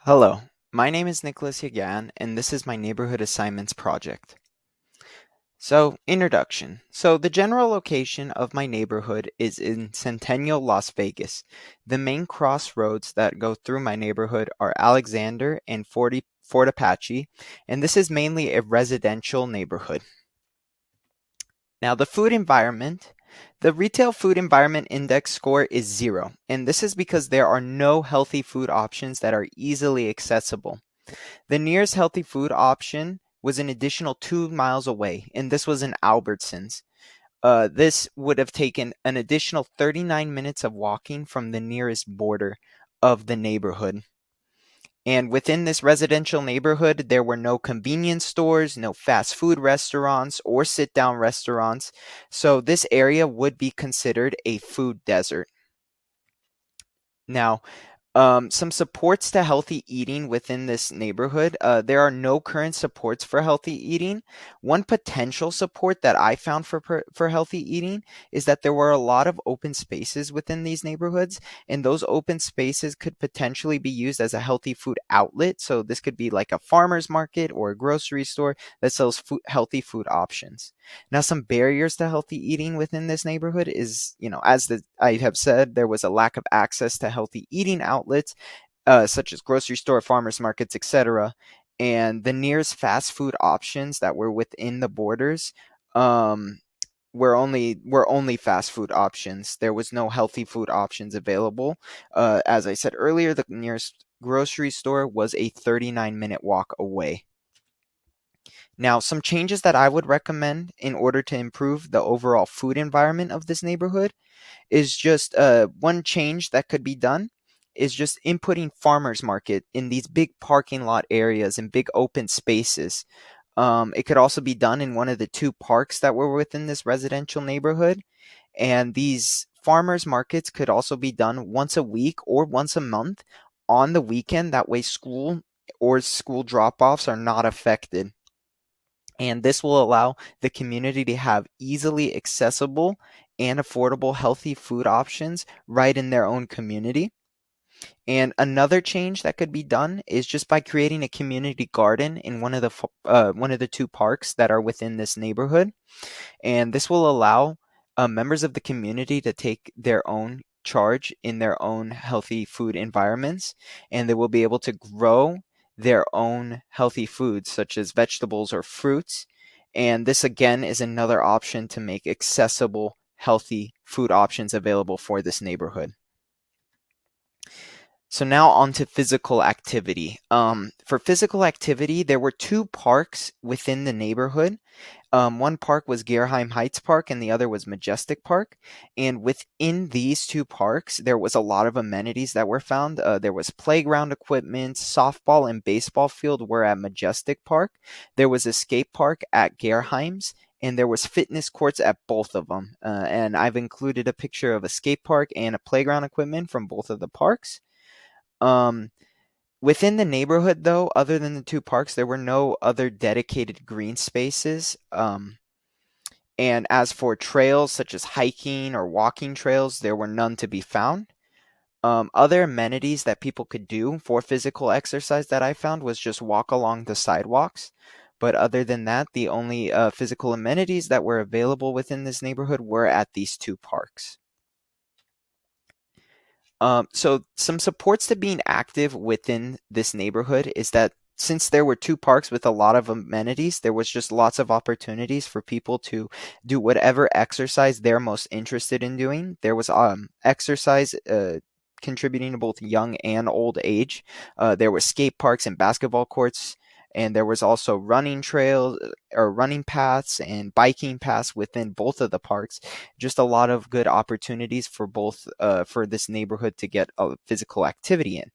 Hello, my name is Nicholas Yagan, and this is my neighborhood assignments project. Introduction. The general location of my neighborhood is in Centennial, Las Vegas. The main crossroads that go through my neighborhood are Alexander and Fort Apache, and this is mainly a residential neighborhood. Now, the food environment. The retail food environment index score is 0, and this is because there are no healthy food options that are easily accessible. The nearest healthy food option was an additional 2 miles away, and this was in Albertsons. This would have taken an additional 39 minutes of walking from the nearest border of the neighborhood. And within this residential neighborhood, there were no convenience stores, no fast food restaurants, or sit down restaurants. So this area would be considered a food desert. Now, some supports to healthy eating within this neighborhood. There are no current supports for healthy eating. One potential support that I found for healthy eating is that there were a lot of open spaces within these neighborhoods, and those open spaces could potentially be used as a healthy food outlet. So this could be like a farmer's market or a grocery store that sells healthy food options. Now, some barriers to healthy eating within this neighborhood is, I have said, there was a lack of access to healthy eating outlets, such as grocery store, farmers markets, etc. And the nearest fast food options that were within the borders um, were only fast food options. There was no healthy food options available. As I said earlier, the nearest grocery store was a 39-minute walk away. Now, some changes that I would recommend in order to improve the overall food environment of this neighborhood is just one change that could be done is just inputting farmers market in these big parking lot areas and big open spaces. It could also be done in one of the two parks that were within this residential neighborhood. And these farmers markets could also be done once a week or once a month on the weekend. That way, school drop offs are not affected. And this will allow the community to have easily accessible and affordable healthy food options right in their own community. And another change that could be done is just by creating a community garden in one of the two parks that are within this neighborhood. And this will allow members of the community to take their own charge in their own healthy food environments, and they will be able to grow their own healthy foods, such as vegetables or fruits. And this, again, is another option to make accessible, healthy food options available for this neighborhood. So now on to physical activity. For physical activity, there were two parks within the neighborhood. One park was Gerheim Heights Park and the other was Majestic Park. And within these two parks, there was a lot of amenities that were found. There was playground equipment, softball and baseball field were at Majestic Park. There was a skate park at Gerheim's. And there was fitness courts at both of them. And I've included a picture of a skate park and a playground equipment from both of the parks. Um, Within the neighborhood, though, other than the two parks, there were no other dedicated green spaces. And as for trails such as hiking or walking trails, there were none to be found. Other amenities that people could do for physical exercise that I found was just walk along the sidewalks. But other than that, the only physical amenities that were available within this neighborhood were at these two parks. So some supports to being active within this neighborhood is that since there were two parks with a lot of amenities, there was just lots of opportunities for people to do whatever exercise they're most interested in doing. There was exercise contributing to both young and old age. There were skate parks and basketball courts, and there was also running trails or running paths and biking paths within both of the parks. Just a lot of good opportunities for both for this neighborhood to get a physical activity in.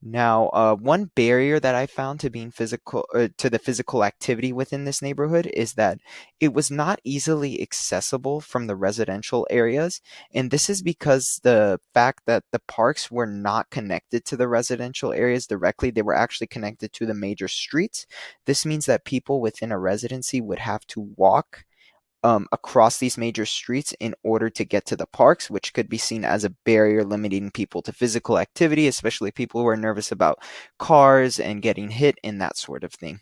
Now, one barrier that I found to being physical to the physical activity within this neighborhood is that it was not easily accessible from the residential areas, and this is because the fact that the parks were not connected to the residential areas directly, they were actually connected to the major streets. This means that people within a residency would have to walk across these major streets in order to get to the parks, which could be seen as a barrier limiting people to physical activity, especially people who are nervous about cars and getting hit and that sort of thing.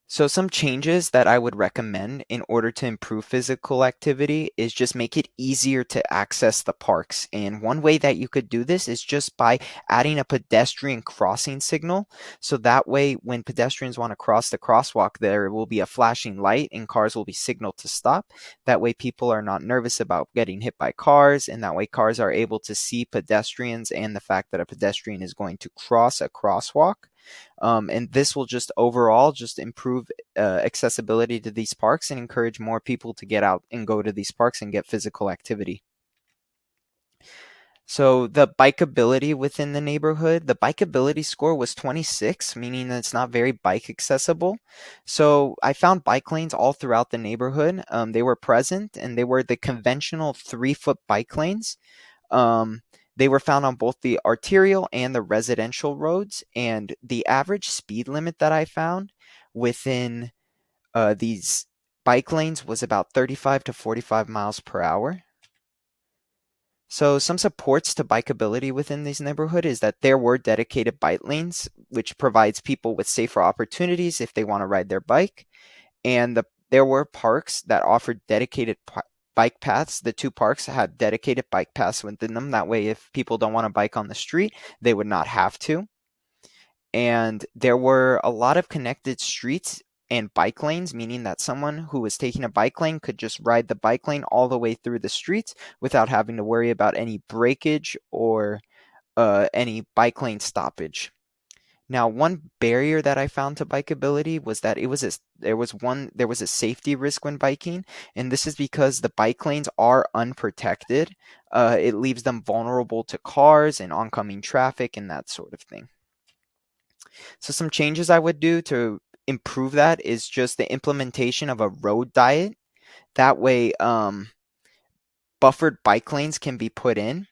So some changes that I would recommend in order to improve physical activity is just make it easier to access the parks. And one way that you could do this is just by adding a pedestrian crossing signal. So that way, when pedestrians want to cross the crosswalk, there will be a flashing light and cars will be signaled to stop. That way, people are not nervous about getting hit by cars. And that way, cars are able to see pedestrians and the fact that a pedestrian is going to cross a crosswalk. And this will just overall just improve accessibility to these parks and encourage more people to get out and go to these parks and get physical activity. So the bikeability within the neighborhood, the bikeability score was 26, meaning that it's not very bike accessible. So I found bike lanes all throughout the neighborhood. They were present and they were the conventional 3-foot bike lanes. Um, they were found on both the arterial and the residential roads, and the average speed limit that I found within these bike lanes was about 35 to 45 miles per hour. So some supports to bikeability within these neighborhood is that there were dedicated bike lanes, which provides people with safer opportunities if they want to ride their bike. And there were parks that offered dedicated bike paths. The two parks had dedicated bike paths within them. That way, if people don't want to bike on the street, they would not have to. And there were a lot of connected streets and bike lanes, meaning that someone who was taking a bike lane could just ride the bike lane all the way through the streets without having to worry about any breakage or any bike lane stoppage. Now, one barrier that I found to bikeability was that there was a safety risk when biking, and this is because the bike lanes are unprotected. It leaves them vulnerable to cars and oncoming traffic and that sort of thing. So some changes I would do to improve that is just the implementation of a road diet. That way, buffered bike lanes can be put in.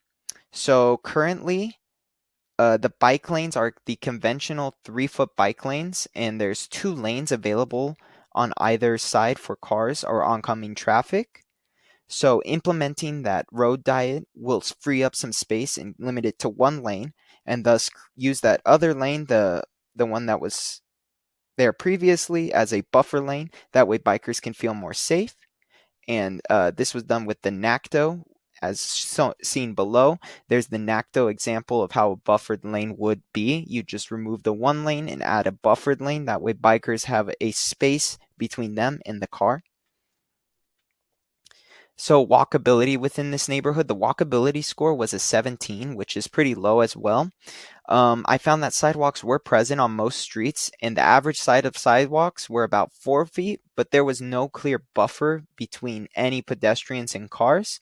So currently, the bike lanes are the conventional 3-foot bike lanes, and there's 2 lanes available on either side for cars or oncoming traffic. So implementing that road diet will free up some space and limit it to 1 lane, and thus use that other lane, the one that was there previously, as a buffer lane. That way bikers can feel more safe. And this was done with the NACTO, as seen below. There's the NACTO example of how a buffered lane would be. You just remove the 1 lane and add a buffered lane. That way bikers have a space between them and the car. So walkability within this neighborhood, the walkability score was a 17, which is pretty low as well. I found that sidewalks were present on most streets, and the average side of sidewalks were about 4 feet, but there was no clear buffer between any pedestrians and cars.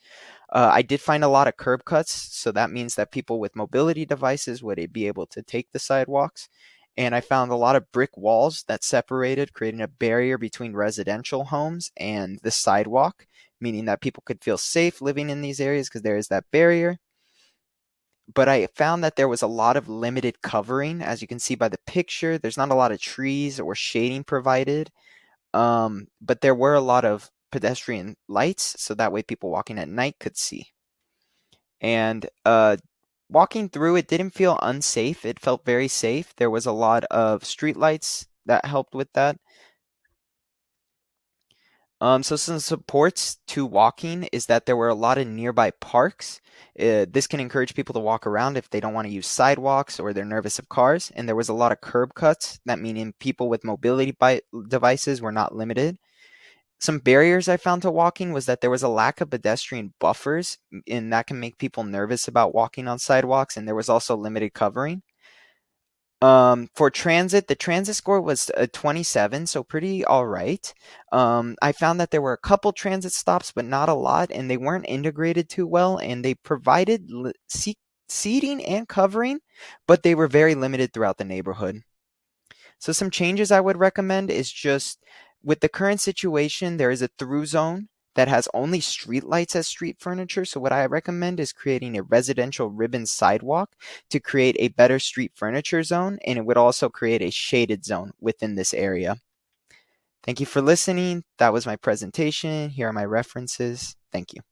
I did find a lot of curb cuts, so that means that people with mobility devices would be able to take the sidewalks. And I found a lot of brick walls that separated, creating a barrier between residential homes and the sidewalk, meaning that people could feel safe living in these areas because there is that barrier. But I found that there was a lot of limited covering. As you can see by the picture, there's not a lot of trees or shading provided. But there were a lot of pedestrian lights, so that way people walking at night could see. And walking through it didn't feel unsafe. It felt very safe. There was a lot of street lights that helped with that. So some supports to walking is that there were a lot of nearby parks. This can encourage people to walk around if they don't want to use sidewalks or they're nervous of cars. And there was a lot of curb cuts, that meaning people with mobility devices were not limited. Some barriers I found to walking was that there was a lack of pedestrian buffers, and that can make people nervous about walking on sidewalks. And there was also limited covering. For transit, the transit score was a 27, so pretty all right. I found that there were a couple transit stops, but not a lot, and they weren't integrated too well, and they provided seating and covering, but they were very limited throughout the neighborhood. So some changes I would recommend is just with the current situation, there is a through zone that has only street lights as street furniture. So what I recommend is creating a residential ribbon sidewalk to create a better street furniture zone, and it would also create a shaded zone within this area. Thank you for listening. That was my presentation. Here are my references. Thank you.